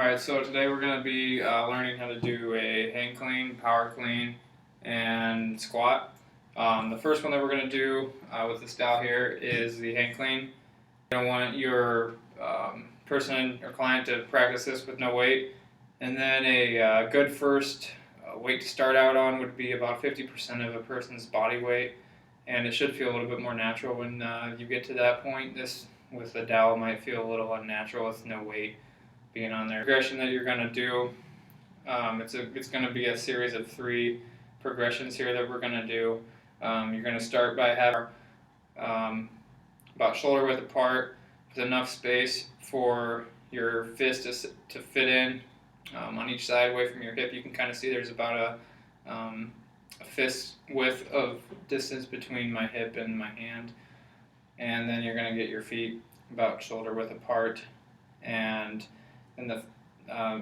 Alright, so today we're going to be learning how to do a hang clean, power clean, and squat. The first one that we're going to do with this style here is the hang clean. You're going to want your person or client to practice this with no weight. And then a good first weight to start out on would be about 50% of a person's body weight. And it should feel a little bit more natural when you get to that point. This with the dowel might feel a little unnatural with no weight being on there. Progression that you're going to do, it's going to be a series of 3 progressions here that we're going to do. You're going to start by having about shoulder width apart with enough space for your fist to fit in on each side away from your hip. You can kind of see there's about a fist width of distance between my hip and my hand. And then you're going to get your feet about shoulder width apart. And the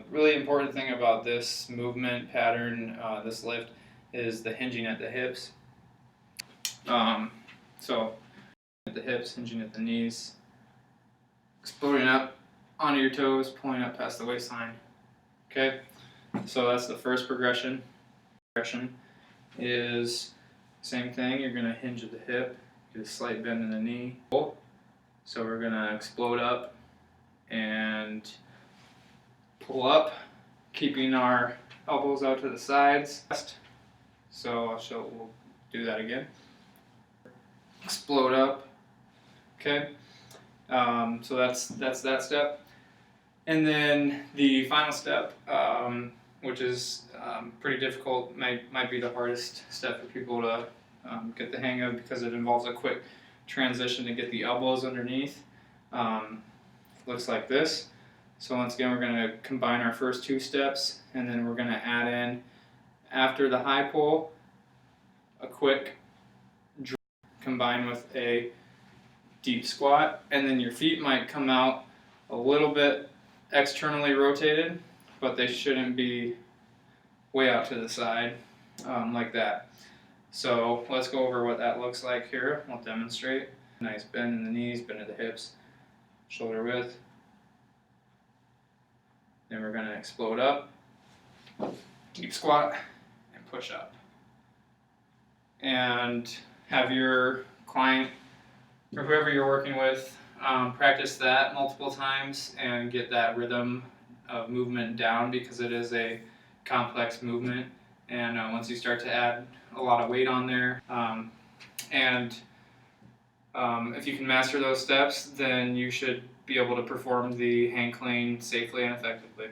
really important thing about this movement pattern, this lift, is the hinging at the hips. So at the hips, hinging at the knees, exploding up onto your toes, pulling up past the waistline. Okay, so that's the first progression. Progression is same thing. You're going to hinge at the hip, get a slight bend in the knee. So we're going to explode up and pull up, keeping our elbows out to the sides. So we'll do that again. Explode up. Okay. So that's that step. And then the final step, which is pretty difficult, might be the hardest step for people to get the hang of, because it involves a quick transition to get the elbows underneath. Looks like this. So once again, we're going to combine our first 2 steps, and then we're going to add in, after the high pull, a quick drop combined with a deep squat, and then your feet might come out a little bit externally rotated, but they shouldn't be way out to the side like that. So let's go over what that looks like here. I'll demonstrate. Nice bend in the knees, bend at the hips, shoulder width. Then we're going to explode up, deep squat, and push up. And have your client or whoever you're working with practice that multiple times and get that rhythm of movement down, because it is a complex movement. And once you start to add a lot of weight on there, if you can master those steps, then you should be able to perform the hang clean safely and effectively.